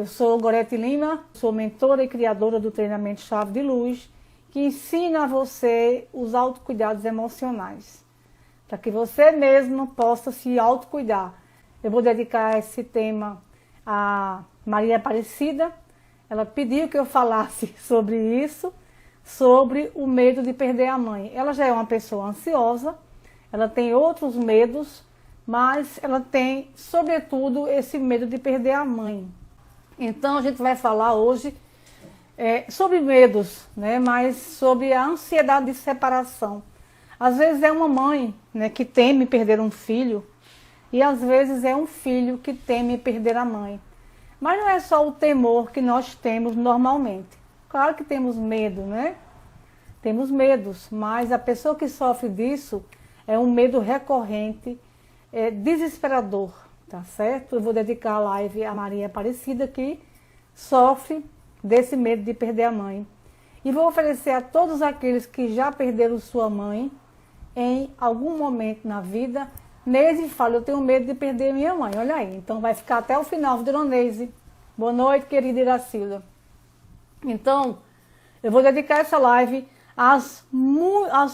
Eu sou Gorete Lima, sou mentora e criadora do treinamento Chave de Luz, que ensina a você os autocuidados emocionais, para que você mesmo possa se autocuidar. Eu vou dedicar esse tema a Maria Aparecida. Ela pediu que eu falasse sobre isso, sobre o medo de perder a mãe. Ela já é uma pessoa ansiosa, ela tem outros medos, mas ela tem, sobretudo, esse medo de perder a mãe. Então, a gente vai falar hoje sobre medos, né, mas sobre a ansiedade de separação. Às vezes é uma mãe, né, que teme perder um filho, e às vezes é um filho que teme perder a mãe. Mas não é só o temor que nós temos normalmente. Claro que temos medo, né? Temos medos, mas a pessoa que sofre disso é um medo recorrente, desesperador, tá certo? Eu vou dedicar a live a Maria Aparecida, que sofre desse medo de perder a mãe. E vou oferecer a todos aqueles que já perderam sua mãe em algum momento na vida. Neise fala, eu tenho medo de perder minha mãe, olha aí. Então vai ficar até o final, Dona Neise. Boa noite, querida Iracilda. Então, eu vou dedicar essa live aos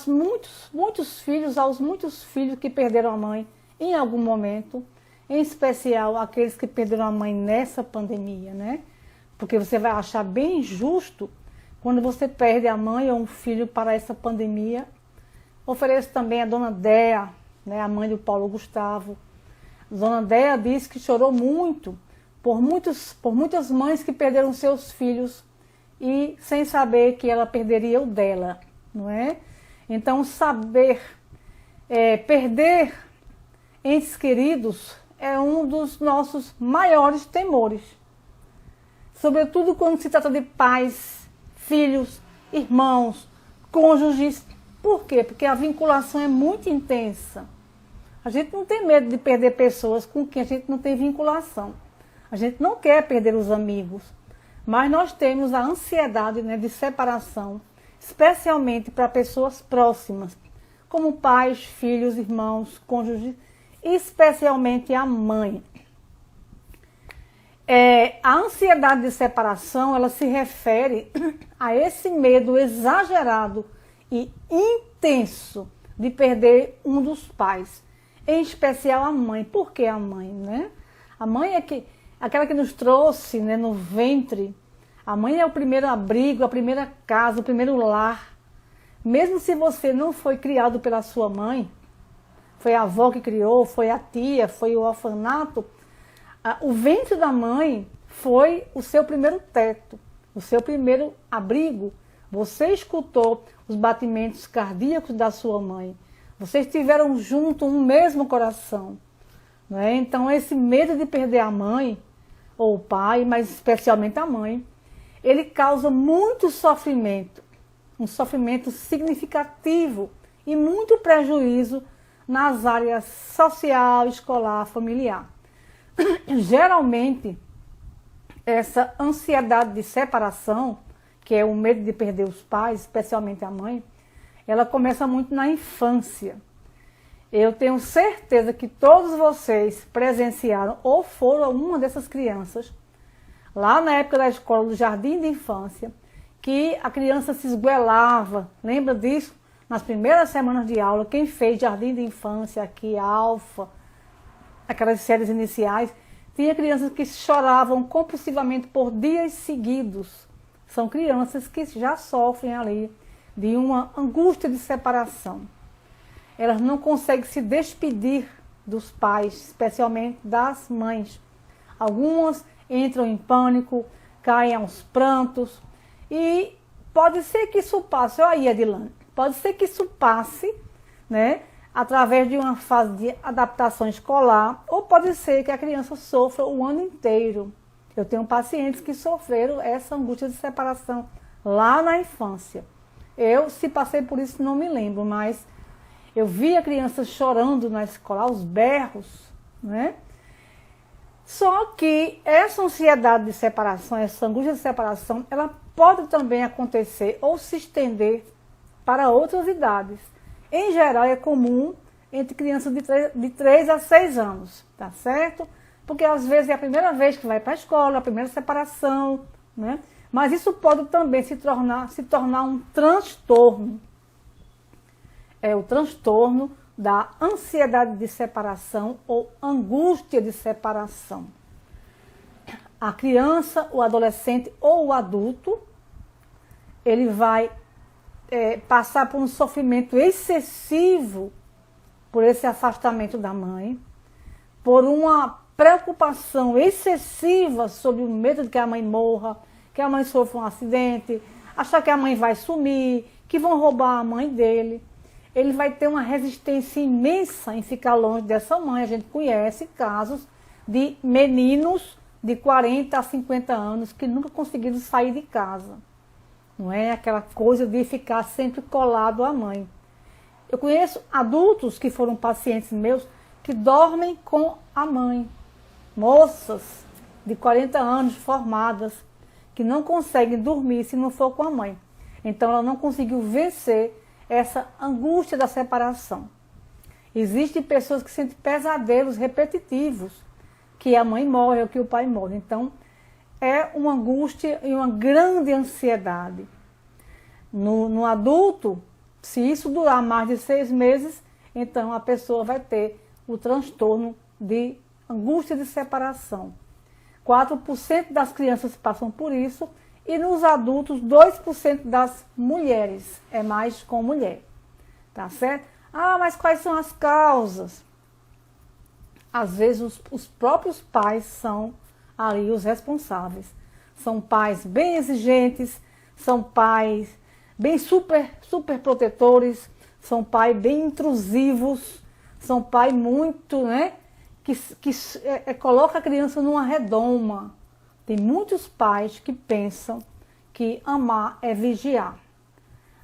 muitos filhos que perderam a mãe em algum momento, em especial aqueles que perderam a mãe nessa pandemia, né? Porque você vai achar bem injusto quando você perde a mãe ou um filho para essa pandemia. Ofereço também a Dona Déa, né, a mãe do Paulo Gustavo. Dona Déa disse que chorou muito por muitas mães que perderam seus filhos e sem saber que ela perderia o dela, não é? Então, perder entes queridos é um dos nossos maiores temores. Sobretudo quando se trata de pais, filhos, irmãos, cônjuges. Por quê? Porque a vinculação é muito intensa. A gente não tem medo de perder pessoas com quem a gente não tem vinculação. A gente não quer perder os amigos, mas nós temos a ansiedade, né, de separação, especialmente para pessoas próximas, como pais, filhos, irmãos, cônjuges, especialmente a mãe. A ansiedade de separação, ela se refere a esse medo exagerado e intenso de perder um dos pais, em especial a mãe. Por que a mãe, né? A mãe é aquela que nos trouxe, né, no ventre. A mãe é o primeiro abrigo, a primeira casa, o primeiro lar. Mesmo se você não foi criado pela sua mãe, foi a avó que criou, foi a tia, foi o orfanato, o ventre da mãe foi o seu primeiro teto, o seu primeiro abrigo. Você escutou os batimentos cardíacos da sua mãe. Vocês tiveram junto um mesmo coração, não é? Então, esse medo de perder a mãe, ou o pai, mas especialmente a mãe, ele causa muito sofrimento, um sofrimento significativo e muito prejuízo nas áreas social, escolar, familiar. Geralmente, essa ansiedade de separação, que é o medo de perder os pais, especialmente a mãe, ela começa muito na infância. Eu tenho certeza que todos vocês presenciaram ou foram uma dessas crianças, lá na época da escola, do jardim de infância, que a criança se esguelava. Lembra disso? Nas primeiras semanas de aula, quem fez jardim de infância aqui, alfa, aquelas séries iniciais, tinha crianças que choravam compulsivamente por dias seguidos. São crianças que já sofrem ali de uma angústia de separação. Elas não conseguem se despedir dos pais, especialmente das mães. Algumas entram em pânico, caem aos prantos, e pode ser que isso passe, olha aí, Adilane, pode ser que isso passe, né, através de uma fase de adaptação escolar, ou pode ser que a criança sofra o ano inteiro. Eu tenho pacientes que sofreram essa angústia de separação lá na infância. Eu, se passei por isso, não me lembro, mas eu via crianças chorando na escola, aos berros, né? Só que essa ansiedade de separação, essa angústia de separação, ela pode também acontecer ou se estender para outras idades. Em geral, é comum entre crianças de 3 a 6 anos, tá certo? porque às vezes é a primeira vez que vai para a escola, a primeira separação, né? Mas isso pode também se tornar um transtorno. É o transtorno da ansiedade de separação ou angústia de separação. A criança, o adolescente ou o adulto, ele vai passar por um sofrimento excessivo por esse afastamento da mãe, por uma preocupação excessiva sobre o medo de que a mãe morra, que a mãe sofra um acidente, achar que a mãe vai sumir, que vão roubar a mãe dele. Ele vai ter uma resistência imensa em ficar longe dessa mãe. A gente conhece casos de meninos de 40 a 50 anos que nunca conseguiram sair de casa. Não é aquela coisa de ficar sempre colado à mãe. Eu conheço adultos que foram pacientes meus que dormem com a mãe. Moças de 40 anos formadas que não conseguem dormir se não for com a mãe. Então ela não conseguiu vencer essa angústia da separação. Existem pessoas que sentem pesadelos repetitivos, que a mãe morre ou que o pai morre. Então, é uma angústia e uma grande ansiedade. No adulto, se isso durar mais de 6 meses, então a pessoa vai ter o transtorno de angústia de separação. 4% das crianças passam por isso, e nos adultos, 2% das mulheres, é mais com mulher, tá certo? Ah, mas quais são as causas? Às vezes os próprios pais são ali os responsáveis. São pais bem exigentes, são pais bem super protetores, são pais bem intrusivos, são pais muito, né, que coloca a criança numa redoma. Tem muitos pais que pensam que amar é vigiar.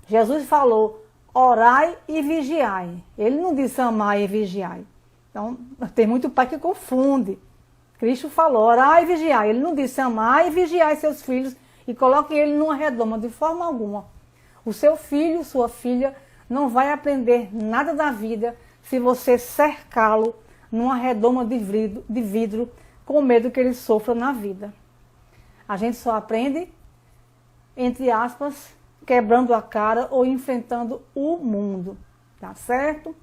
Jesus falou, orai e vigiai. Ele não disse amar e vigiai. Então, tem muito pai que confunde. Cristo falou, orai e vigiai. Ele não disse amar e vigiai seus filhos e coloque ele numa redoma, de forma alguma. O seu filho, sua filha, não vai aprender nada da vida se você cercá-lo numa redoma de vidro com medo que ele sofra na vida. A gente só aprende, entre aspas, quebrando a cara ou enfrentando o mundo, tá certo?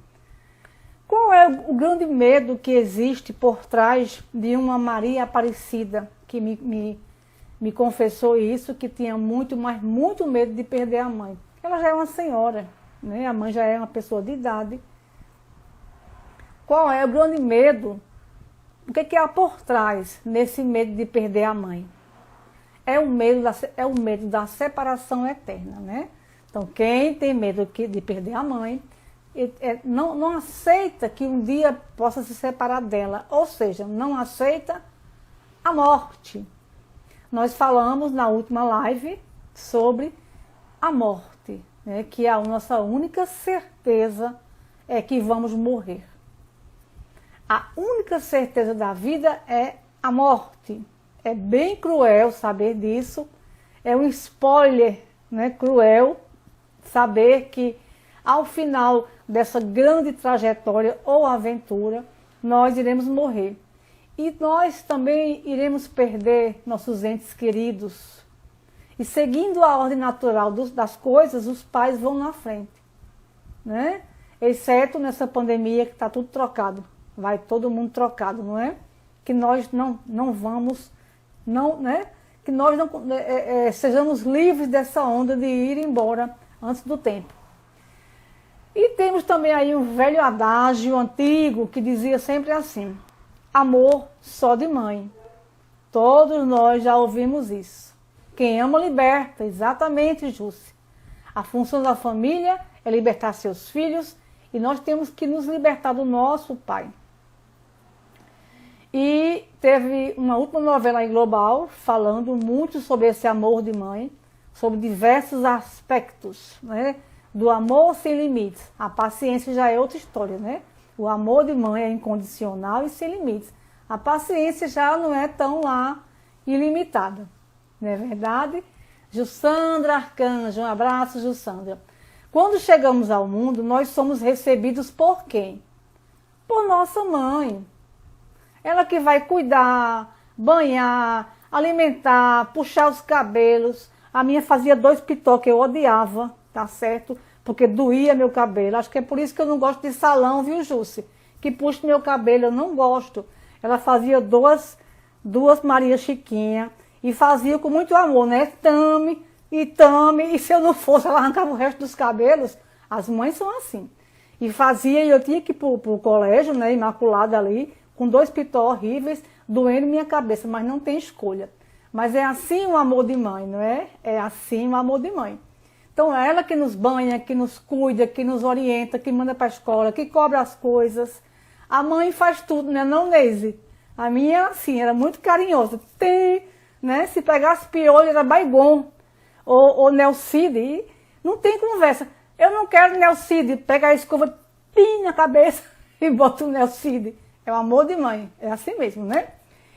Qual é o grande medo que existe por trás de uma Maria Aparecida que me confessou isso, que tinha muito, mas muito medo de perder a mãe? Ela já é uma senhora, né? A mãe já é uma pessoa de idade. Qual é o grande medo? O que há por trás nesse medo de perder a mãe? É o medo da separação eterna, né? Então, quem tem medo de perder a mãe, não aceita que um dia possa se separar dela, ou seja, não aceita a morte. Nós falamos na última live sobre a morte, né? Que a nossa única certeza é que vamos morrer. A única certeza da vida é a morte. É bem cruel saber disso, é um spoiler, né, cruel saber que ao final dessa grande trajetória ou aventura, nós iremos morrer. E nós também iremos perder nossos entes queridos. E seguindo a ordem natural das coisas, os pais vão na frente, né? Exceto nessa pandemia que está tudo trocado, vai todo mundo trocado, não é? Que nós não vamos... né? Que nós não sejamos livres dessa onda de ir embora antes do tempo. E temos também aí um velho adágio antigo que dizia sempre assim, amor só de mãe. Todos nós já ouvimos isso. Quem ama liberta, exatamente, Jússi. A função da família é libertar seus filhos e nós temos que nos libertar do nosso pai. E teve uma última novela aí global falando muito sobre esse amor de mãe, sobre diversos aspectos, né, do amor sem limites. A paciência já é outra história, né? O amor de mãe é incondicional e sem limites. A paciência já não é tão lá ilimitada, não é verdade? Jussandra Arcanjo, um abraço, Jussandra. Quando chegamos ao mundo, nós somos recebidos por quem? Por nossa mãe. Ela que vai cuidar, banhar, alimentar, puxar os cabelos. A minha fazia 2 pitó que eu odiava, tá certo? Porque doía meu cabelo. Acho que é por isso que eu não gosto de salão, viu, Jússi? Que puxa meu cabelo, eu não gosto. Ela fazia duas Maria Chiquinha e fazia com muito amor, né? Tame, e se eu não fosse, ela arrancava o resto dos cabelos. As mães são assim. E fazia, e eu tinha que ir pro colégio, né? Imaculada ali, com 2 pitó horríveis, doendo minha cabeça, mas não tem escolha. Mas é assim o amor de mãe, não é? É assim o amor de mãe. Então é ela que nos banha, que nos cuida, que nos orienta, que manda para a escola, que cobra as coisas. A mãe faz tudo, né? Não, Neise? A minha, assim, era muito carinhosa. Tem, né? Se pegasse piolho, era Baygon ou Nelcide. E não tem conversa. Eu não quero Nelcide. Pega a escova, pim na cabeça e bota o Nelcide. É o amor de mãe. É assim mesmo, né?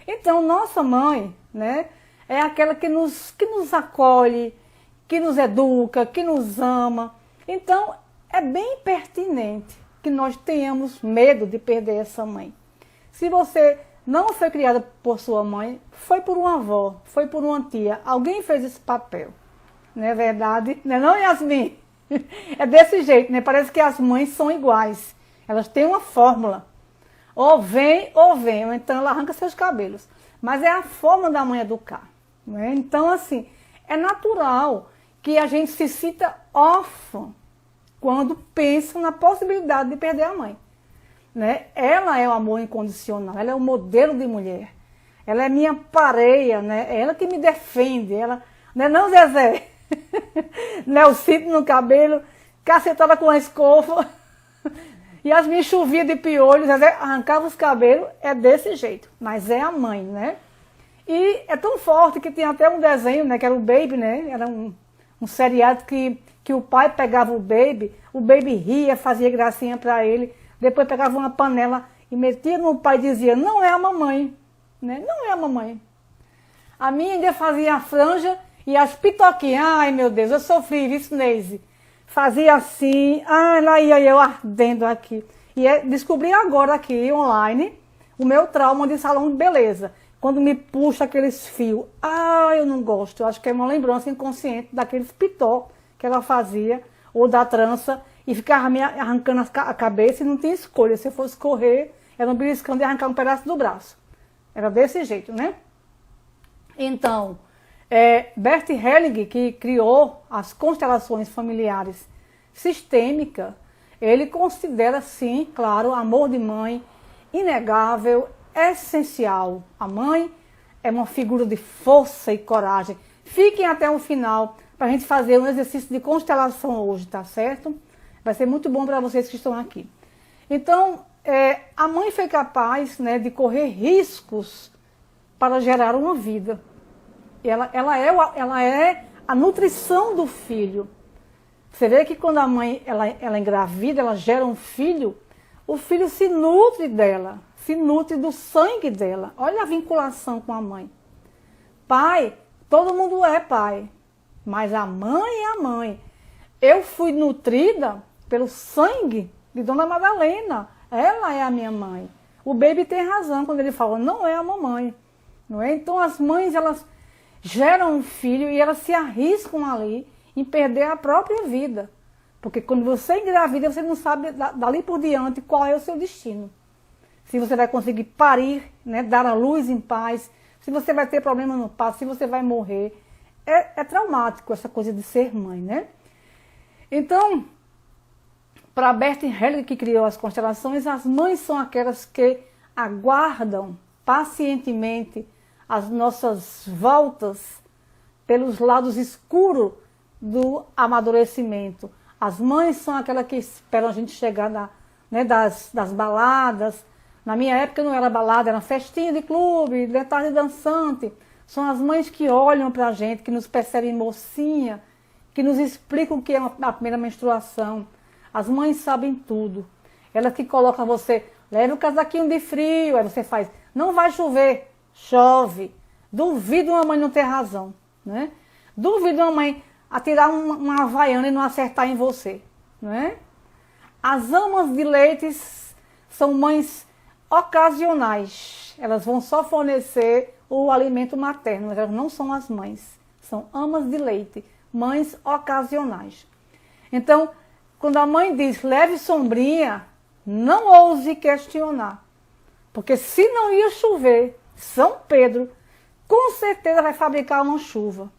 Então, nossa mãe, né? É aquela que nos acolhe, que nos educa, que nos ama. Então, é bem pertinente que nós tenhamos medo de perder essa mãe. Se você não foi criada por sua mãe, foi por uma avó, foi por uma tia. Alguém fez esse papel. Não é verdade? Não é não, Yasmin? É desse jeito, né? Parece que as mães são iguais. Elas têm uma fórmula. Ou vem, ou então ela arranca seus cabelos. Mas é a forma da mãe educar. Né? Então, assim, é natural que a gente se sinta órfã quando pensa na possibilidade de perder a mãe. Né? Ela é o amor incondicional, ela é o modelo de mulher. Ela é minha pareia, né? É ela que me defende. Ela, não é não, Zezé? Nelcito no cabelo, cacetada com a escova. E as minhas choviam de piolhos, arrancava os cabelos, é desse jeito. Mas é a mãe, né? E é tão forte que tem até um desenho, né? Que era o Baby, né? Era um seriado que o pai pegava o Baby ria, fazia gracinha pra ele. Depois pegava uma panela e metia no pai e dizia, não é a mamãe, né? Não é a mamãe. A minha ainda fazia a franja e as pitoquinhas. Ai, meu Deus, eu sofri isso, Neise. Fazia assim, lá ia eu ardendo aqui. E descobri agora aqui, online, o meu trauma de salão de beleza. Quando me puxa aqueles fios. Eu não gosto. Eu acho que é uma lembrança inconsciente daqueles pitó que ela fazia, ou da trança, e ficava me arrancando a cabeça e não tinha escolha. Se eu fosse correr, era um beliscão de arrancar um pedaço do braço. Era desse jeito, né? Então, Bert Helling, que criou as constelações familiares sistêmicas, ele considera, sim, claro, amor de mãe, inegável, essencial. A mãe é uma figura de força e coragem. Fiquem até o final para a gente fazer um exercício de constelação hoje, tá certo? Vai ser muito bom para vocês que estão aqui. Então, a mãe foi capaz, né, de correr riscos para gerar uma vida. Ela é a nutrição do filho. Você vê que quando a mãe ela engravida, ela gera um filho, o filho se nutre dela, se nutre do sangue dela. Olha a vinculação com a mãe. Pai, todo mundo é pai, mas a mãe é a mãe. Eu fui nutrida pelo sangue de Dona Madalena. Ela é a minha mãe. O Baby tem razão quando ele fala, não é a mamãe. Não é? Então as mães, elas geram um filho e elas se arriscam ali em perder a própria vida. Porque quando você engravida, você não sabe dali por diante qual é o seu destino. Se você vai conseguir parir, né, dar a luz em paz, se você vai ter problema no parto, se você vai morrer. É traumático essa coisa de ser mãe, né? Então, para Bert Helling, que criou as constelações, as mães são aquelas que aguardam pacientemente as nossas voltas pelos lados escuros do amadurecimento. As mães são aquelas que esperam a gente chegar das baladas. Na minha época não era balada, era festinha de clube, de tarde dançante. São as mães que olham para a gente, que nos percebem mocinha, que nos explicam o que é a primeira menstruação. As mães sabem tudo. Elas que colocam você, leva um casaquinho de frio, aí você faz, não vai chover, chove. Duvido uma mãe não ter razão, né? Duvido uma mãe atirar uma havaiana e não acertar em você, né? As amas de leite são mães ocasionais. Elas vão só fornecer o alimento materno, mas elas não são as mães. São amas de leite, mães ocasionais. Então, quando a mãe diz, leve sombrinha, não ouse questionar. Porque se não ia chover, São Pedro com certeza vai fabricar uma chuva.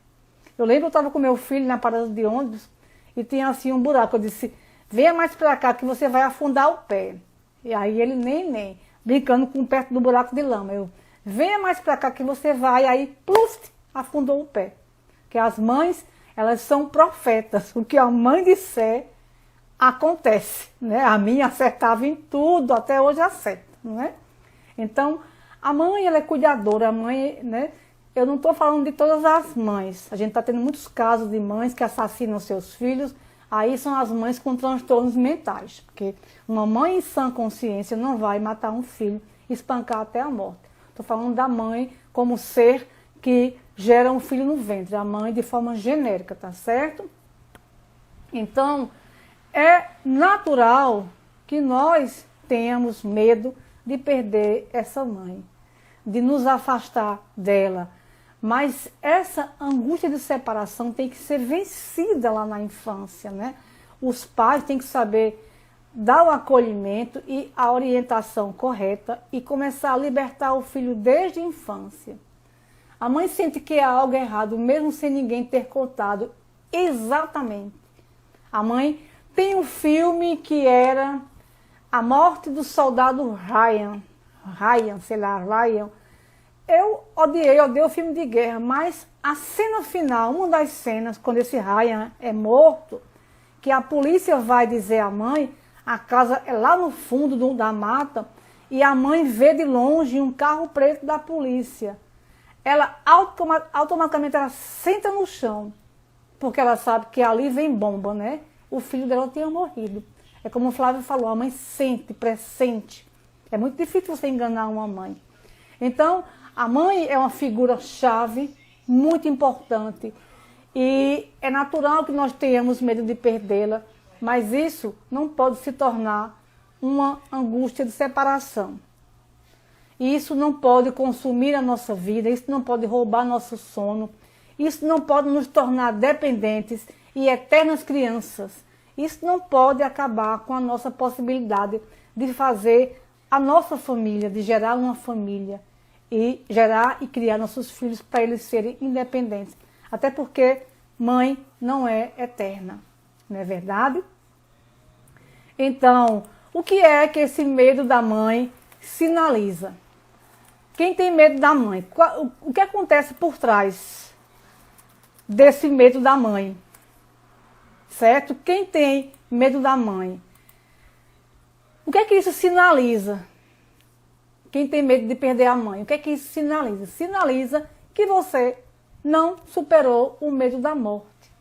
Eu lembro que eu estava com meu filho na parada de ônibus e tinha assim um buraco. Eu disse, venha mais para cá que você vai afundar o pé. E aí ele nem, brincando com perto do buraco de lama. Eu, venha mais para cá que você vai, aí pluf, afundou o pé. Porque as mães, elas são profetas. O que a mãe disser, acontece, né? A minha acertava em tudo, até hoje acerta, não é? Então, a mãe, ela é cuidadora, a mãe, né? Eu não estou falando de todas as mães. A gente está tendo muitos casos de mães que assassinam seus filhos. Aí são as mães com transtornos mentais. Porque uma mãe em sã consciência não vai matar um filho e espancar até a morte. Estou falando da mãe como ser que gera um filho no ventre. A mãe de forma genérica, tá certo? Então, é natural que nós tenhamos medo de perder essa mãe, de nos afastar dela. Mas essa angústia de separação tem que ser vencida lá na infância, né? Os pais têm que saber dar o acolhimento e a orientação correta e começar a libertar o filho desde a infância. A mãe sente que há algo errado, mesmo sem ninguém ter contado exatamente. A mãe tem um filme que era A Morte do Soldado Ryan. Eu odiei o filme de guerra, mas a cena final, uma das cenas, quando esse Ryan é morto, que a polícia vai dizer à mãe, a casa é lá no fundo da mata, e a mãe vê de longe um carro preto da polícia. Ela automaticamente ela senta no chão, porque ela sabe que ali vem bomba, né? O filho dela tinha morrido. É como o Flávio falou, a mãe sente, pressente. É muito difícil você enganar uma mãe. Então, a mãe é uma figura-chave muito importante e é natural que nós tenhamos medo de perdê-la, mas isso não pode se tornar uma angústia de separação. Isso não pode consumir a nossa vida, isso não pode roubar nosso sono, isso não pode nos tornar dependentes e eternas crianças. Isso não pode acabar com a nossa possibilidade de fazer a nossa família, de gerar uma família. E gerar e criar nossos filhos para eles serem independentes. Até porque mãe não é eterna, não é verdade? Então, o que é que esse medo da mãe sinaliza? Quem tem medo da mãe? O que acontece por trás desse medo da mãe? Certo? Quem tem medo da mãe? O que é que isso sinaliza? Quem tem medo de perder a mãe, o que é que isso sinaliza? Sinaliza que você não superou o medo da morte.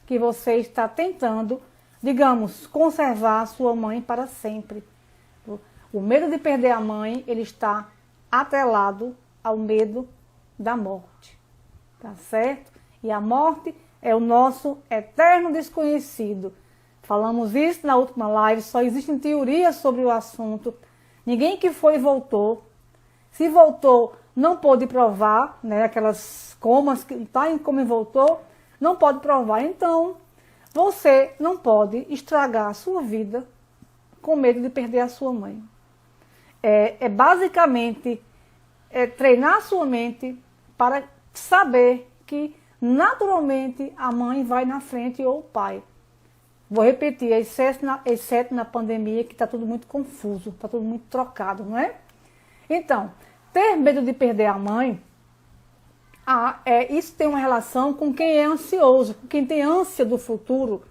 Que você está tentando, digamos, conservar a sua mãe para sempre. O medo de perder a mãe, ele está atrelado ao medo da morte. Tá certo? E a morte é o nosso eterno desconhecido. Falamos isso na última live, só existem teorias sobre o assunto. Ninguém que foi e voltou. Se voltou, não pôde provar, né? Aquelas comas que está em como voltou, não pode provar. Então, você não pode estragar a sua vida com medo de perder a sua mãe. Basicamente treinar a sua mente para saber que naturalmente a mãe vai na frente ou o pai. Vou repetir, exceto na pandemia, que está tudo muito confuso, está tudo muito trocado, não é? Então, ter medo de perder a mãe, isso tem uma relação com quem é ansioso, com quem tem ânsia do futuro.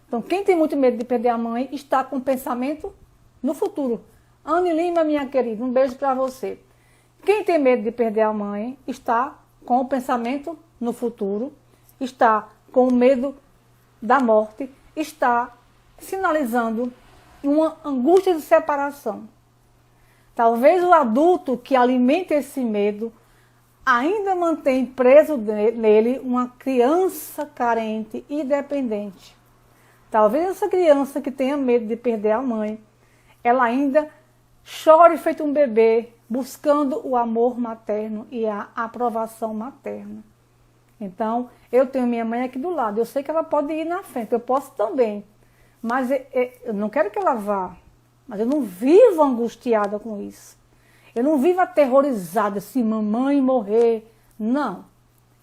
Então, quem tem muito medo de perder a mãe, está com pensamento no futuro. Anne Lima, minha querida, um beijo para você. Quem tem medo de perder a mãe, está com o pensamento no futuro, está com o medo da morte, está sinalizando uma angústia de separação. Talvez o adulto que alimenta esse medo ainda mantém preso nele uma criança carente e dependente. Talvez essa criança que tenha medo de perder a mãe, ela ainda chore feito um bebê, buscando o amor materno e a aprovação materna. Então, eu tenho minha mãe aqui do lado, eu sei que ela pode ir na frente, eu posso também, mas eu não quero que ela vá, mas eu não vivo angustiada com isso. Eu não vivo aterrorizada, se mamãe morrer, não.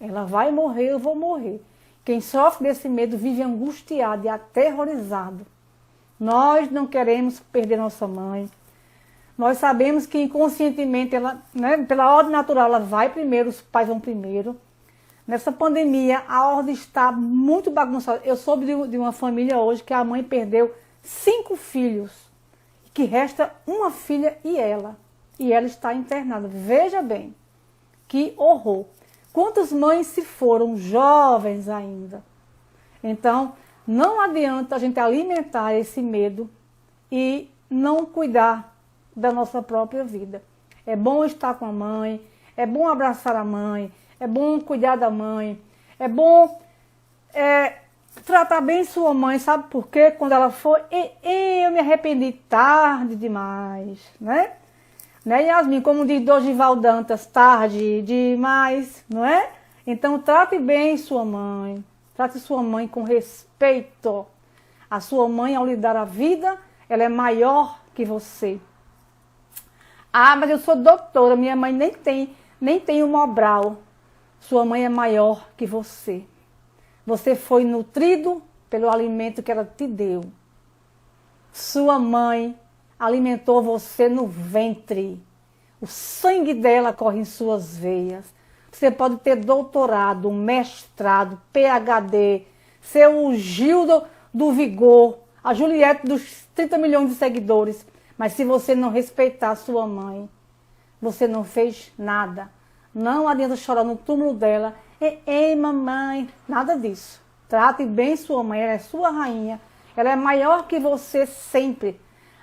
Ela vai morrer, eu vou morrer. Quem sofre desse medo vive angustiado e aterrorizado. Nós não queremos perder nossa mãe. Nós sabemos que inconscientemente, ela, né, pela ordem natural, ela vai primeiro, os pais vão primeiro. Nessa pandemia, a ordem está muito bagunçada. Eu soube de uma família hoje que a mãe perdeu 5 filhos, que resta uma filha e ela está internada. Veja bem, que horror. Quantas mães se foram jovens ainda? Então, não adianta a gente alimentar esse medo e não cuidar da nossa própria vida. É bom estar com a mãe, é bom abraçar a mãe, é bom cuidar da mãe, é bom tratar bem sua mãe, sabe por quê? Quando ela for, eu me arrependi tarde demais, né? Né, Yasmin? Como diz Dorival Dantas, tarde demais, não é? Então, trate bem sua mãe. Trate sua mãe com respeito. A sua mãe, ao lhe dar a vida, ela é maior que você. Ah, mas eu sou doutora, minha mãe nem tem o Mobral. Sua mãe é maior que você. Você foi nutrido pelo alimento que ela te deu. Sua mãe alimentou você no ventre. O sangue dela corre em suas veias. Você pode ter doutorado, mestrado, PhD, ser o Gil do Vigor, a Juliette dos 30 milhões de seguidores. Mas se você não respeitar sua mãe, você não fez nada. Não adianta chorar no túmulo dela. Ei, mamãe, nada disso. Trate bem sua mãe, ela é sua rainha. Ela é maior que você sempre.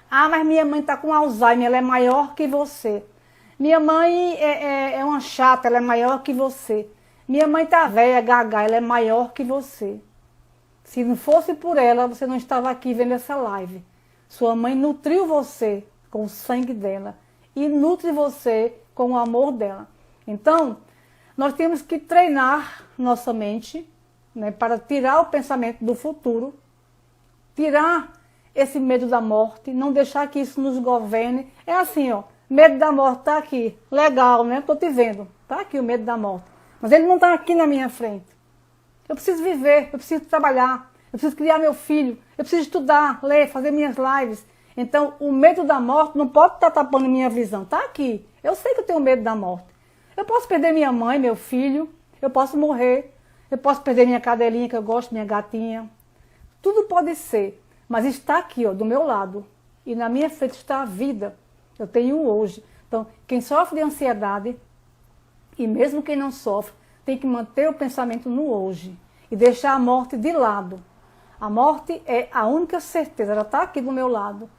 Ah, mas minha mãe está com Alzheimer, ela é maior que você. Minha mãe é uma chata, ela é maior que você. Minha mãe está velha, gaga, ela é maior que você. Se não fosse por ela, você não estava aqui vendo essa live. Sua mãe nutriu você com o sangue dela e nutre você com o amor dela. Então, nós temos que treinar nossa mente, né, para tirar o pensamento do futuro, tirar esse medo da morte, não deixar que isso nos governe. É assim, ó, medo da morte está aqui, legal, né? Estou te vendo, está aqui o medo da morte. Mas ele não está aqui na minha frente. Eu preciso viver, eu preciso trabalhar, eu preciso criar meu filho, eu preciso estudar, ler, fazer minhas lives. Então, o medo da morte não pode estar tapando minha visão, está aqui. Eu sei que eu tenho medo da morte. Eu posso perder minha mãe, meu filho, eu posso morrer, eu posso perder minha cadelinha que eu gosto, minha gatinha. Tudo pode ser. Mas está aqui, ó, do meu lado. E na minha frente está a vida. Eu tenho hoje. Então, quem sofre de ansiedade, e mesmo quem não sofre, tem que manter o pensamento no hoje. E deixar a morte de lado. A morte é a única certeza. Ela está aqui do meu lado.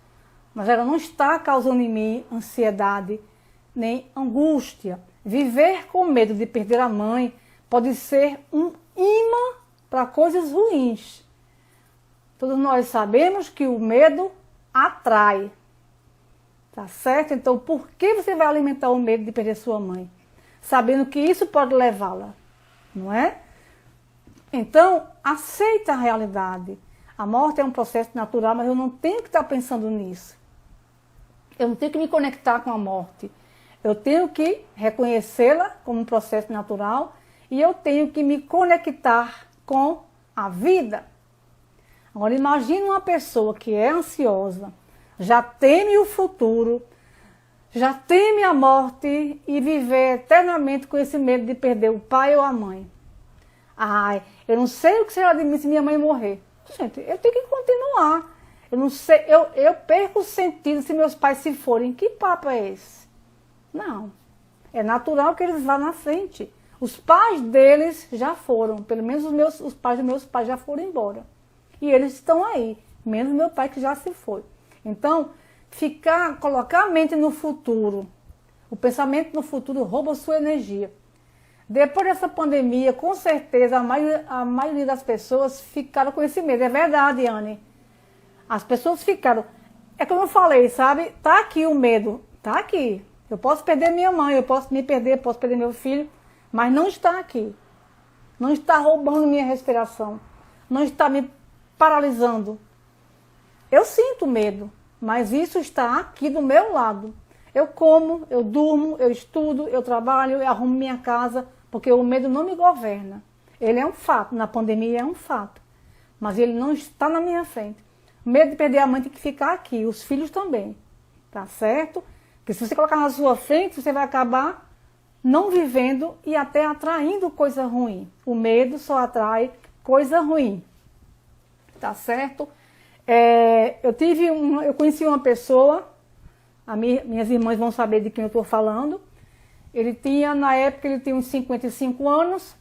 Mas ela não está causando em mim ansiedade, nem angústia. Viver com medo de perder a mãe pode ser um imã para coisas ruins. Todos nós sabemos que o medo atrai. Tá certo? Então, por que você vai alimentar o medo de perder sua mãe? Sabendo que isso pode levá-la, não é? Então, aceita a realidade. A morte é um processo natural, mas eu não tenho que estar pensando nisso. Eu não tenho que me conectar com a morte. Eu tenho que reconhecê-la como um processo natural e eu tenho que me conectar com a vida. Agora, imagine uma pessoa que é ansiosa, já teme o futuro, já teme a morte e viver eternamente com esse medo de perder o pai ou a mãe. Ai, eu não sei o que será de mim se minha mãe morrer. Gente, eu tenho que continuar. Eu não sei, eu perco o sentido se meus pais se forem. Que papo é esse? Não. É natural que eles vá na frente. Os pais deles já foram, pelo menos os pais dos meus pais já foram embora. E eles estão aí, menos meu pai que já se foi. Então, colocar a mente no futuro, o pensamento no futuro rouba a sua energia. Depois dessa pandemia, com certeza, a maioria das pessoas ficaram com esse medo. É verdade, Anne. As pessoas ficaram. É como eu falei, sabe? Tá aqui o medo. Tá aqui. Eu posso perder minha mãe, eu posso me perder, posso perder meu filho, mas não está aqui. Não está roubando minha respiração. Não está me paralisando. Eu sinto medo, mas isso está aqui do meu lado. Eu como, eu durmo, eu estudo, eu trabalho, eu arrumo minha casa, porque o medo não me governa. Ele é um fato, na pandemia é um fato, mas ele não está na minha frente. O medo de perder a mãe tem que ficar aqui, os filhos também, tá certo? Porque se você colocar na sua frente, você vai acabar não vivendo e até atraindo coisa ruim. O medo só atrai coisa ruim, tá certo? Eu conheci uma pessoa, minhas irmãs vão saber de quem eu estou falando. Na época ele tinha uns 55 anos,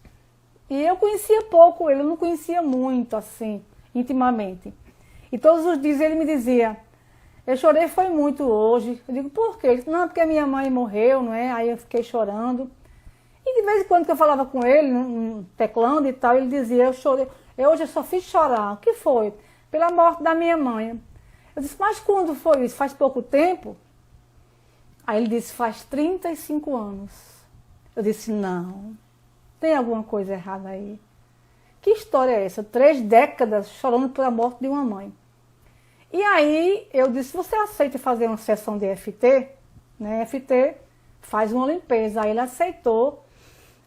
e eu conhecia pouco ele, eu não conhecia muito, assim, intimamente. E todos os dias ele me dizia, eu chorei foi muito hoje. Eu digo, por quê? Ele disse, não, porque a minha mãe morreu, não é? Aí eu fiquei chorando. E de vez em quando que eu falava com ele, teclando e tal, ele dizia, eu chorei, hoje eu só fiz chorar. O que foi? Pela morte da minha mãe. Eu disse, mas quando foi isso? Faz pouco tempo? Aí ele disse, faz 35 anos. Eu disse, não, tem alguma coisa errada aí. Que história é essa? 3 décadas chorando pela morte de uma mãe. E aí eu disse, você aceita fazer uma sessão de EFT? Né? EFT faz uma limpeza. Aí ele aceitou.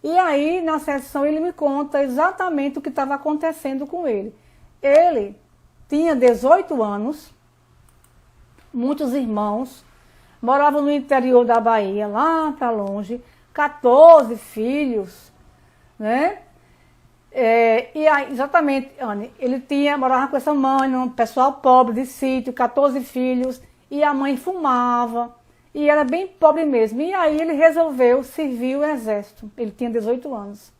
E aí na sessão ele me conta exatamente o que estava acontecendo com ele. Ele tinha 18 anos, muitos irmãos, morava no interior da Bahia, lá para longe, 14 filhos, né? E aí, exatamente, Anne, ele morava com essa mãe, um pessoal pobre de sítio, 14 filhos, e a mãe fumava, e era bem pobre mesmo. E aí ele resolveu servir o exército, ele tinha 18 anos.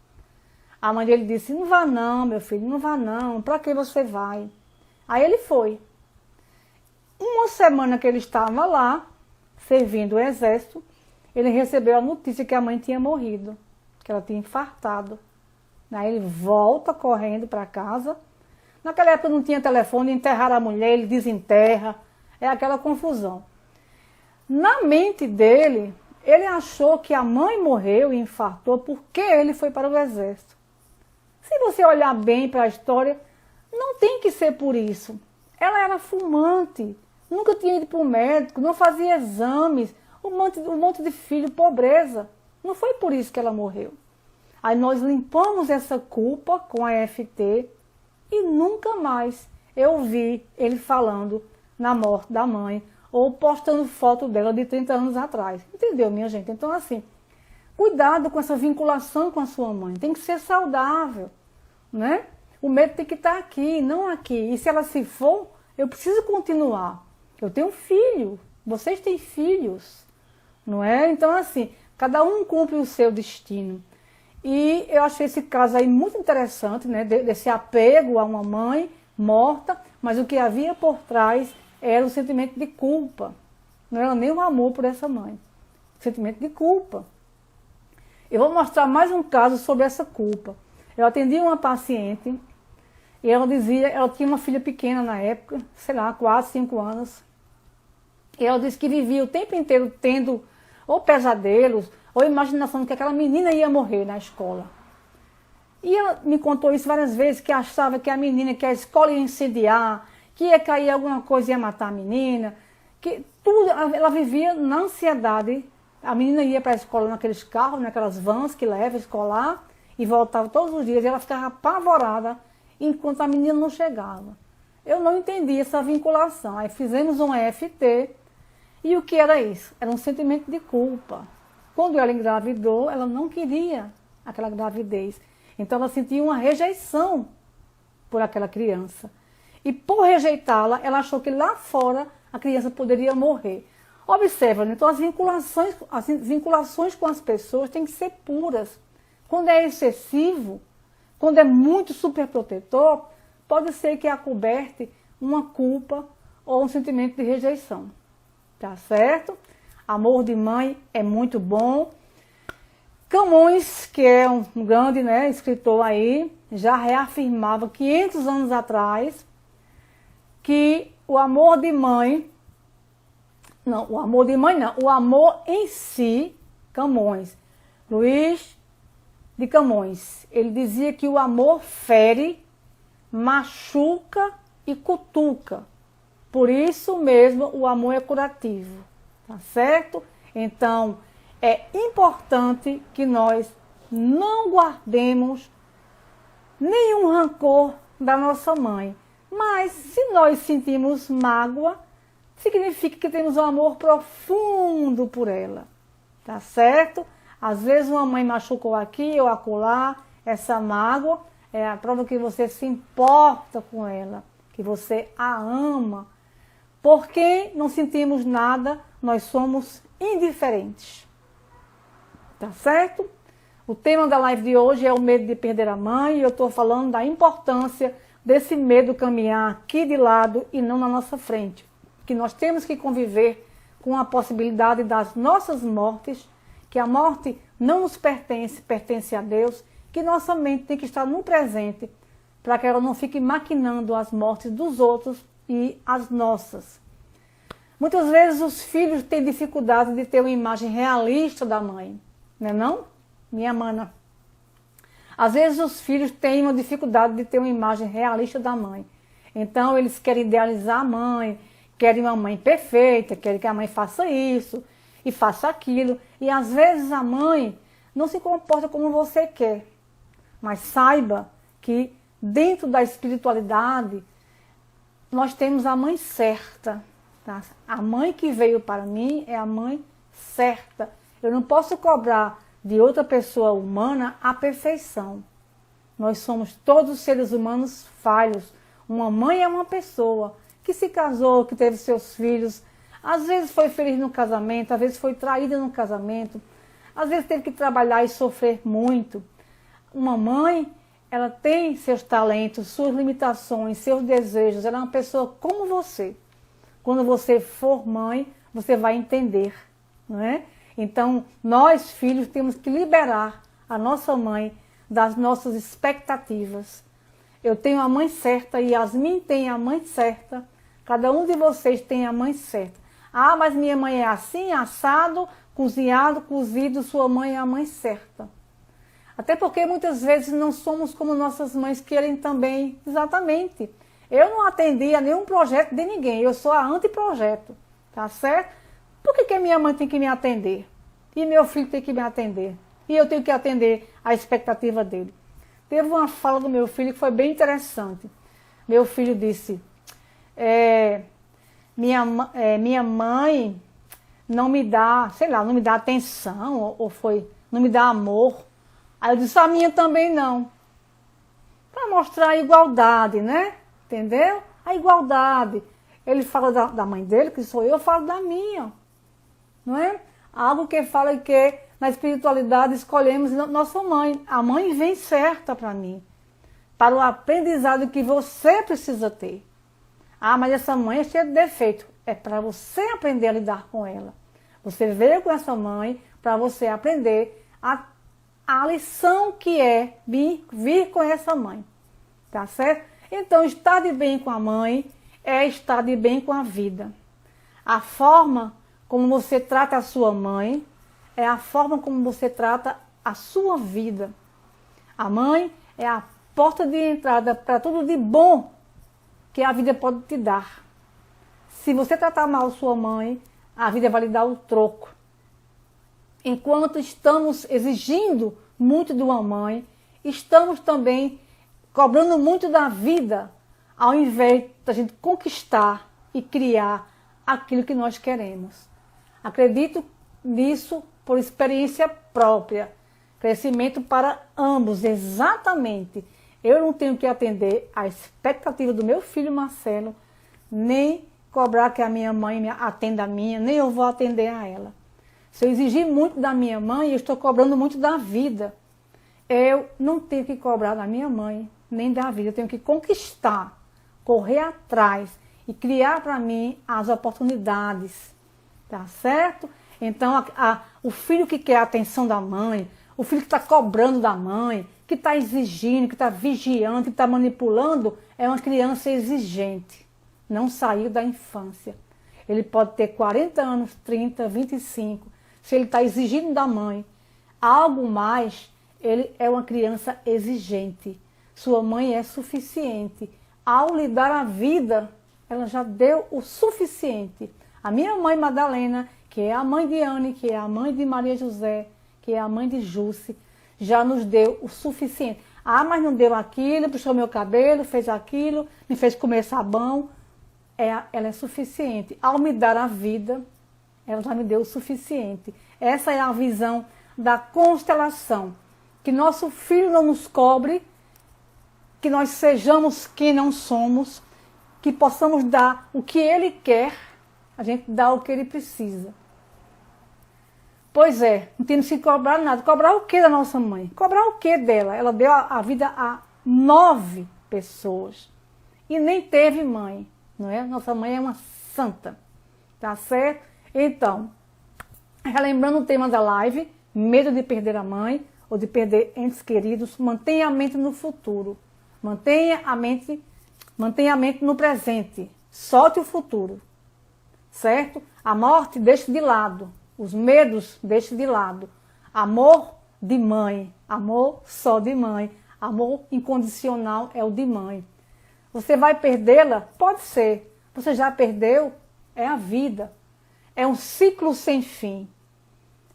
A mãe dele disse, não vá não, meu filho, não vá não, para que você vai? Aí ele foi. Uma semana que ele estava lá, servindo o exército, ele recebeu a notícia que a mãe tinha morrido, que ela tinha infartado. Aí ele volta correndo para casa. Naquela época não tinha telefone, enterrar a mulher, ele desenterra, é aquela confusão. Na mente dele, ele achou que a mãe morreu e infartou porque ele foi para o exército. Se você olhar bem para a história, não tem que ser por isso. Ela era fumante, nunca tinha ido para o médico, não fazia exames, um monte de filho, pobreza. Não foi por isso que ela morreu. Aí nós limpamos essa culpa com a EFT e nunca mais eu vi ele falando na morte da mãe ou postando foto dela de 30 anos atrás. Entendeu, minha gente? Então, assim, cuidado com essa vinculação com a sua mãe. Tem que ser saudável, né? O medo tem que estar aqui, não aqui. E se ela se for, eu preciso continuar. Eu tenho filho, vocês têm filhos, não é? Então, assim, cada um cumpre o seu destino. E eu achei esse caso aí muito interessante, né? Desse apego a uma mãe morta, mas o que havia por trás era o sentimento de culpa. Não era nem o amor por essa mãe. O sentimento de culpa. Eu vou mostrar mais um caso sobre essa culpa. Eu atendi uma paciente e ela dizia, ela tinha uma filha pequena na época, sei lá, 4, 5 anos. E ela disse que vivia o tempo inteiro tendo ou pesadelos, ou imaginação de que aquela menina ia morrer na escola. E ela me contou isso várias vezes, que achava que a menina, que a escola ia incendiar, que ia cair alguma coisa e ia matar a menina, que tudo, ela vivia na ansiedade. A menina ia para a escola naqueles carros, naquelas vans que leva escolar, e voltava todos os dias, e ela ficava apavorada enquanto a menina não chegava. Eu não entendi essa vinculação. Aí fizemos um EFT, e o que era isso? Era um sentimento de culpa. Quando ela engravidou, ela não queria aquela gravidez. Então ela sentia uma rejeição por aquela criança. E por rejeitá-la, ela achou que lá fora a criança poderia morrer. Observa, então as vinculações com as pessoas têm que ser puras. Quando é excessivo, quando é muito superprotetor, pode ser que acoberte uma culpa ou um sentimento de rejeição. Tá certo? Amor de mãe é muito bom. Camões, que é um grande, né, escritor aí, já reafirmava 500 anos atrás que o amor de mãe Não, o amor de mãe não. O amor em si, Camões. Luís de Camões. Ele dizia que o amor fere, machuca e cutuca. Por isso mesmo o amor é curativo. Tá certo? Então, é importante que nós não guardemos nenhum rancor da nossa mãe. Mas se nós sentimos mágoa, significa que temos um amor profundo por ela. Tá certo? Às vezes uma mãe machucou aqui ou acolá, essa mágoa é a prova que você se importa com ela, que você a ama. Porque não sentimos nada, nós somos indiferentes. Tá certo? O tema da live de hoje é o medo de perder a mãe, e eu estou falando da importância desse medo caminhar aqui de lado e não na nossa frente. Que nós temos que conviver com a possibilidade das nossas mortes, que a morte não nos pertence, pertence a Deus, que nossa mente tem que estar no presente, para que ela não fique maquinando as mortes dos outros e as nossas. Muitas vezes os filhos têm dificuldade de ter uma imagem realista da mãe, não é não? Minha mana. Às vezes os filhos têm uma dificuldade de ter uma imagem realista da mãe. Então eles querem idealizar a mãe, querem uma mãe perfeita, querem que a mãe faça isso e faça aquilo. E às vezes a mãe não se comporta como você quer. Mas saiba que dentro da espiritualidade nós temos a mãe certa. Tá? A mãe que veio para mim é a mãe certa. Eu não posso cobrar de outra pessoa humana a perfeição. Nós somos todos seres humanos falhos. Uma mãe é uma pessoa que se casou, que teve seus filhos, às vezes foi feliz no casamento, às vezes foi traída no casamento, às vezes teve que trabalhar e sofrer muito. Uma mãe, ela tem seus talentos, suas limitações, seus desejos, ela é uma pessoa como você. Quando você for mãe, você vai entender, não é? Então, nós, filhos, temos que liberar a nossa mãe das nossas expectativas. Eu tenho a mãe certa e Yasmin tem a mãe certa. Cada um de vocês tem a mãe certa. Ah, mas minha mãe é assim, assado, cozinhado, cozido, sua mãe é a mãe certa. Até porque muitas vezes não somos como nossas mães querem também. Exatamente. Eu não atendi a nenhum projeto de ninguém, eu sou a anteprojeto, tá certo? Por que minha mãe tem que me atender? E meu filho tem que me atender? E eu tenho que atender a expectativa dele? Teve uma fala do meu filho que foi bem interessante. Meu filho disse, minha mãe não me dá, sei lá, não me dá atenção, não me dá amor. Aí eu disse, a minha também não. Para mostrar a igualdade, né? Entendeu? A igualdade. Ele fala da mãe dele, que sou eu falo da minha. Não é? Algo que fala que na espiritualidade escolhemos nossa mãe. A mãe vem certa para mim. Para o aprendizado que você precisa ter. Ah, mas essa mãe é cheia de defeito. É para você aprender a lidar com ela. Você veio com essa mãe para você aprender a lição que é vir com essa mãe. Tá certo? Então, estar de bem com a mãe é estar de bem com a vida. A forma como você trata a sua mãe é a forma como você trata a sua vida. A mãe é a porta de entrada para tudo de bom que a vida pode te dar. Se você tratar mal sua mãe, a vida vai lhe dar o troco. Enquanto estamos exigindo muito de uma mãe, estamos também cobrando muito da vida, ao invés da gente conquistar e criar aquilo que nós queremos. Acredito nisso por experiência própria. Crescimento para ambos, exatamente. Eu não tenho que atender a expectativa do meu filho Marcelo, nem cobrar que a minha mãe atenda a minha, nem eu vou atender a ela. Se eu exigir muito da minha mãe, eu estou cobrando muito da vida. Eu não tenho que cobrar da minha mãe, nem da vida. Eu tenho que conquistar, correr atrás e criar para mim as oportunidades. Tá certo? Então, o filho que quer a atenção da mãe, o filho que está cobrando da mãe, que está exigindo, que está vigiando, que está manipulando, é uma criança exigente. Não saiu da infância. Ele pode ter 40 anos, 30, 25. Se ele está exigindo da mãe algo mais, ele é uma criança exigente. Sua mãe é suficiente. Ao lhe dar a vida, ela já deu o suficiente. A minha mãe Madalena, que é a mãe de Anne, que é a mãe de Maria José, que é a mãe de Jússi, já nos deu o suficiente. Ah, mas não deu aquilo, puxou meu cabelo, fez aquilo, me fez comer sabão. Ela é suficiente. Ao me dar a vida, ela já me deu o suficiente. Essa é a visão da constelação. Que nosso filho não nos cobre, que nós sejamos quem não somos, que possamos dar o que ele quer, a gente dá o que ele precisa. Pois é, não temos que cobrar nada. Cobrar o que da nossa mãe? Cobrar o que dela? Ela deu a vida a 9 pessoas e nem teve mãe, não é? Nossa mãe é uma santa, tá certo? Então, relembrando o tema da live, medo de perder a mãe ou de perder entes queridos, mantenha a mente no futuro, mantenha a mente no presente, solte o futuro, certo? A morte deixe de lado. Os medos, deixe de lado. Amor de mãe, amor só de mãe. Amor incondicional é o de mãe. Você vai perdê-la? Pode ser. Você já perdeu? É a vida. É um ciclo sem fim.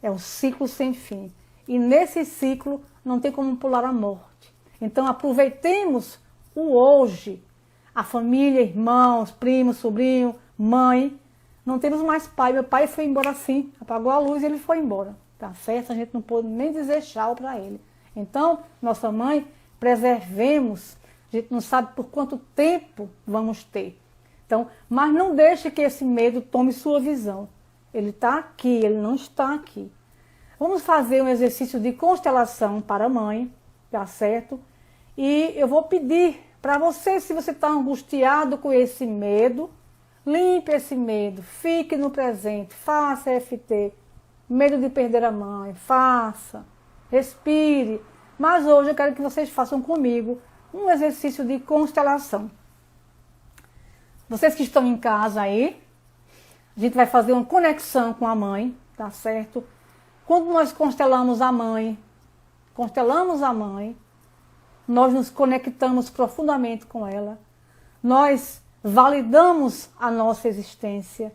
É um ciclo sem fim. E nesse ciclo não tem como pular a morte. Então aproveitemos o hoje. A família, irmãos, primos, sobrinho, mãe. Não temos mais pai. Meu pai foi embora assim. Apagou a luz e ele foi embora. Tá certo? A gente não pôde nem dizer tchau para ele. Então, nossa mãe, preservemos. A gente não sabe por quanto tempo vamos ter. Então, mas não deixe que esse medo tome sua visão. Ele está aqui, ele não está aqui. Vamos fazer um exercício de constelação para a mãe, tá certo? E eu vou pedir para você, se você está angustiado com esse medo, limpe esse medo, fique no presente, faça EFT, medo de perder a mãe, faça, respire. Mas hoje eu quero que vocês façam comigo um exercício de constelação. Vocês que estão em casa aí, a gente vai fazer uma conexão com a mãe, tá certo? Quando nós constelamos a mãe, nós nos conectamos profundamente com ela, nós validamos a nossa existência.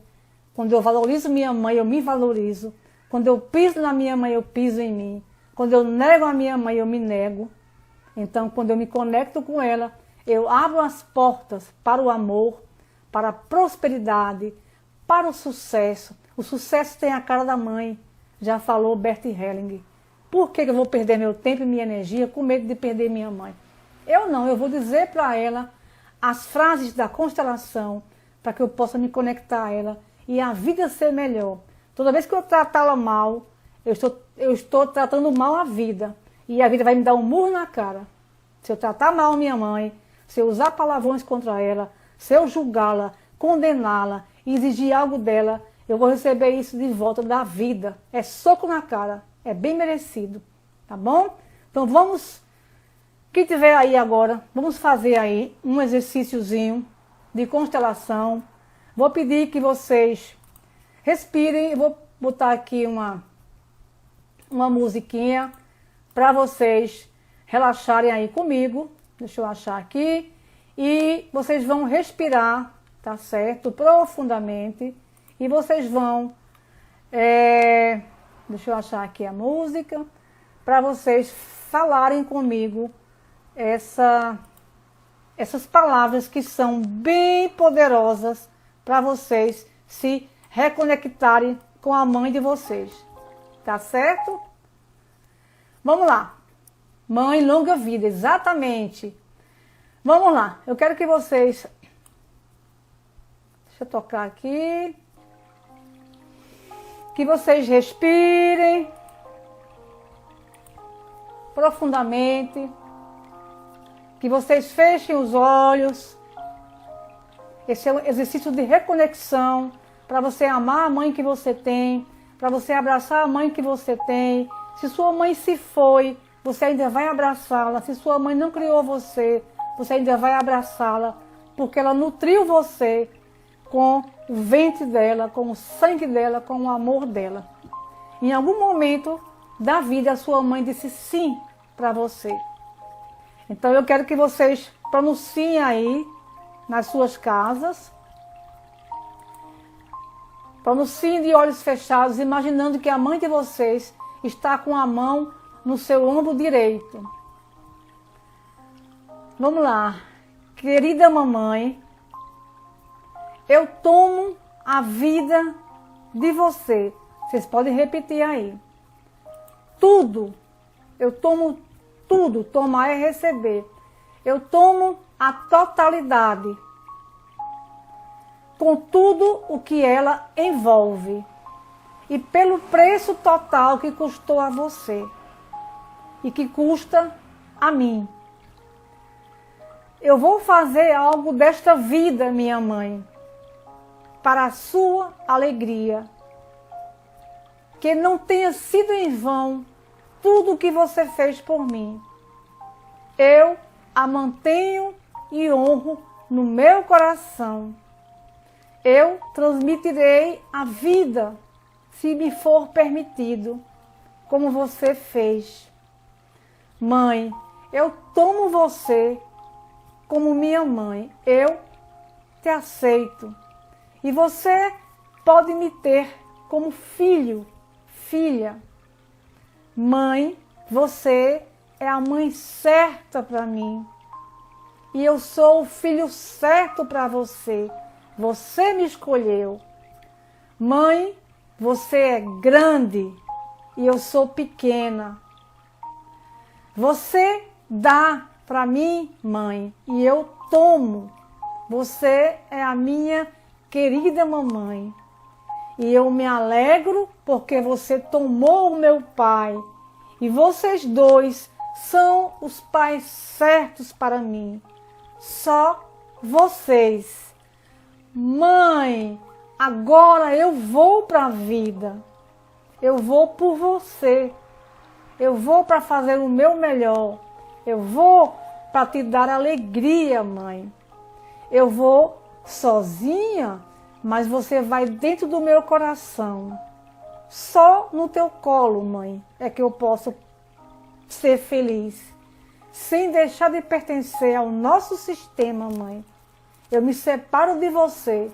Quando eu valorizo minha mãe, eu me valorizo. Quando eu piso na minha mãe, eu piso em mim. Quando eu nego a minha mãe, eu me nego. Então, quando eu me conecto com ela, eu abro as portas para o amor, para a prosperidade, para o sucesso. O sucesso tem a cara da mãe, já falou Bert Helling. Por que eu vou perder meu tempo e minha energia com medo de perder minha mãe? Eu vou dizer para ela as frases da constelação para que eu possa me conectar a ela e a vida ser melhor. Toda vez que eu tratá-la mal, eu estou tratando mal a vida. E a vida vai me dar um murro na cara. Se eu tratar mal minha mãe, se eu usar palavrões contra ela, se eu julgá-la, condená-la e exigir algo dela, eu vou receber isso de volta da vida. É soco na cara, é bem merecido, tá bom? Então vamos, quem tiver aí agora, vamos fazer aí um exercíciozinho de constelação. Vou pedir que vocês respirem, eu vou botar aqui uma musiquinha para vocês relaxarem aí comigo. Deixa eu achar aqui. E vocês vão respirar, tá certo? Profundamente. E vocês vão... deixa eu achar aqui a música. Para vocês falarem comigo essas palavras que são bem poderosas para vocês se reconectarem com a mãe de vocês. Tá certo? Vamos lá. Mãe, longa vida, exatamente. Vamos lá. Eu quero que vocês... Deixa eu tocar aqui. Que vocês respirem profundamente. Que vocês fechem os olhos. Esse é um exercício de reconexão para você amar a mãe que você tem, para você abraçar a mãe que você tem. Se sua mãe se foi, você ainda vai abraçá-la. Se sua mãe não criou você, você ainda vai abraçá-la, porque ela nutriu você com o ventre dela, com o sangue dela, com o amor dela. Em algum momento da vida, a sua mãe disse sim para você. Então eu quero que vocês pronunciem aí, nas suas casas, pronunciem de olhos fechados, imaginando que a mãe de vocês está com a mão no seu ombro direito. Vamos lá. Querida mamãe, eu tomo a vida de você. Vocês podem repetir aí. Tudo. Eu tomo tudo. Tomar é receber. Eu tomo a totalidade. Com tudo o que ela envolve. E pelo preço total que custou a você. E que custa a mim. Eu vou fazer algo desta vida, minha mãe, para a sua alegria. Que não tenha sido em vão tudo o que você fez por mim. Eu a mantenho e honro no meu coração. Eu transmitirei a vida, se me for permitido, como você fez. Mãe, eu tomo você como minha mãe, eu te aceito. E você pode me ter como filho, filha. Mãe, você é a mãe certa para mim. E eu sou o filho certo para você. Você me escolheu. Mãe, você é grande e eu sou pequena. Você dá para mim, mãe, e eu tomo. Você é a minha querida mamãe. E eu me alegro porque você tomou o meu pai. E vocês dois são os pais certos para mim. Só vocês. Mãe, agora eu vou para a vida. Eu vou por você. Eu vou para fazer o meu melhor. Eu vou para te dar alegria, mãe. Eu vou sozinha, mas você vai dentro do meu coração. Só no teu colo, mãe, é que eu posso ser feliz. Sem deixar de pertencer ao nosso sistema, mãe. Eu me separo de você,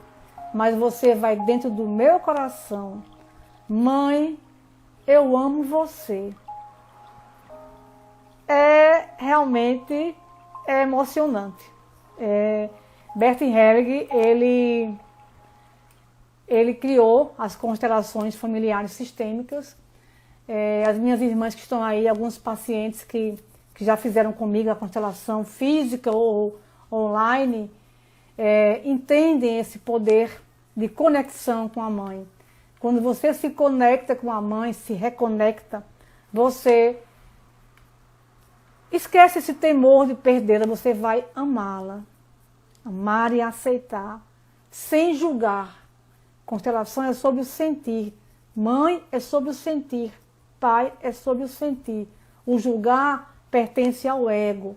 mas você vai dentro do meu coração. Mãe, eu amo você. Realmente é emocionante. Bert Hellinger, ele criou as constelações familiares sistêmicas. As minhas irmãs que estão aí, alguns pacientes que já fizeram comigo a constelação física ou online, entendem esse poder de conexão com a mãe. Quando você se conecta com a mãe, se reconecta, você esquece esse temor de perdê-la, você vai amá-la. Amar e aceitar, sem julgar. Constelação é sobre o sentir. Mãe é sobre o sentir. Pai é sobre o sentir. O julgar pertence ao ego.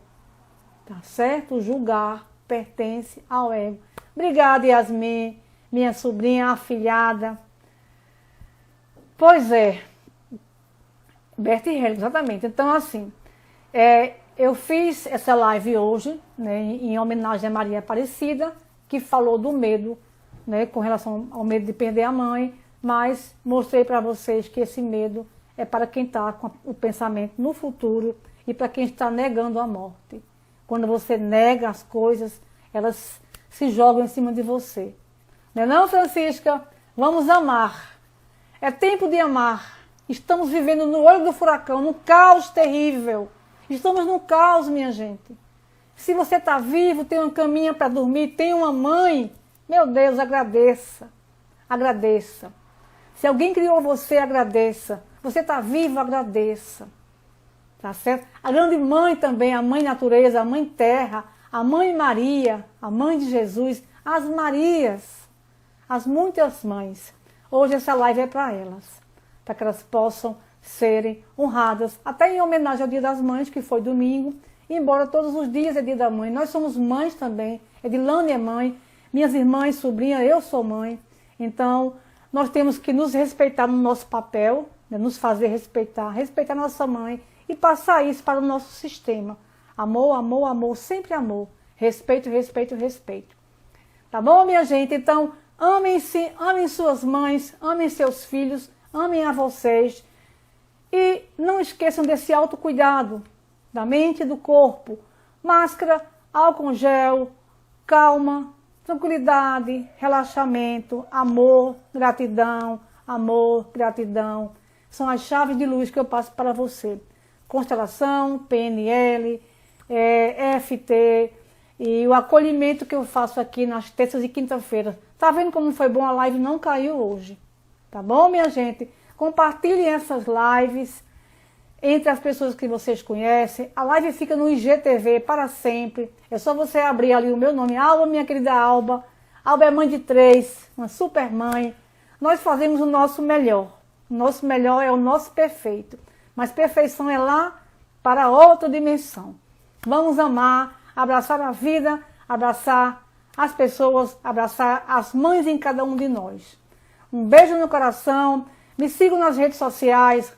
Tá certo? O julgar pertence ao ego. Obrigada, Yasmin, minha sobrinha afilhada. Pois é. Bert Hellinger, exatamente. Então, assim, eu fiz essa live hoje, né, em homenagem a Maria Aparecida, que falou do medo, né, com relação ao medo de perder a mãe, mas mostrei para vocês que esse medo é para quem está com o pensamento no futuro e para quem está negando a morte. Quando você nega as coisas, elas se jogam em cima de você. Não é não, Francisca? Vamos amar. É tempo de amar. Estamos vivendo no olho do furacão, num caos terrível. Estamos num caos, minha gente. Se você está vivo, tem uma caminha para dormir, tem uma mãe, meu Deus, agradeça. Agradeça. Se alguém criou você, agradeça. Você está vivo, agradeça. Tá certo? A grande mãe também, a mãe natureza, a mãe terra, a mãe Maria, a mãe de Jesus, as Marias, as muitas mães. Hoje essa live é para elas, para que elas possam serem honradas, até em homenagem ao Dia das Mães, que foi domingo, embora todos os dias é Dia da Mãe. Nós somos mães também, Edilane é mãe, minhas irmãs, sobrinha, eu sou mãe. Então, nós temos que nos respeitar no nosso papel, né, nos fazer respeitar, respeitar nossa mãe e passar isso para o nosso sistema. Amor, amor, amor, sempre amor. Respeito, respeito, respeito. Tá bom, minha gente? Então, amem-se, amem suas mães, amem seus filhos, amem a vocês. E não esqueçam desse autocuidado da mente e do corpo. Máscara, álcool gel, calma, tranquilidade, relaxamento, amor, gratidão, são as chaves de luz que eu passo para você. Constelação, PNL, EFT e o acolhimento que eu faço aqui nas terças e quinta-feiras. Tá vendo como foi bom? A live não caiu hoje. Tá bom, minha gente? Compartilhem essas lives entre as pessoas que vocês conhecem. A live fica no IGTV para sempre. É só você abrir ali o meu nome, Alba, minha querida Alba. Alba é mãe de 3, uma super mãe. Nós fazemos o nosso melhor. O nosso melhor é o nosso perfeito. Mas perfeição é lá para outra dimensão. Vamos amar, abraçar a vida, abraçar as pessoas, abraçar as mães em cada um de nós. Um beijo no coração. Me sigam nas redes sociais.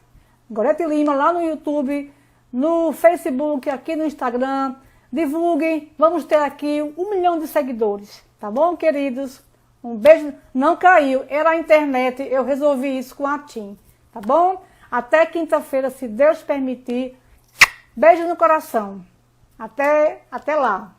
Gorete Lima, lá no YouTube, no Facebook, aqui no Instagram. Divulguem, vamos ter aqui 1 milhão de seguidores. Tá bom, queridos? Um beijo. Não caiu, era a internet, eu resolvi isso com a TIM. Tá bom? Até quinta-feira, se Deus permitir. Beijo no coração. Até lá.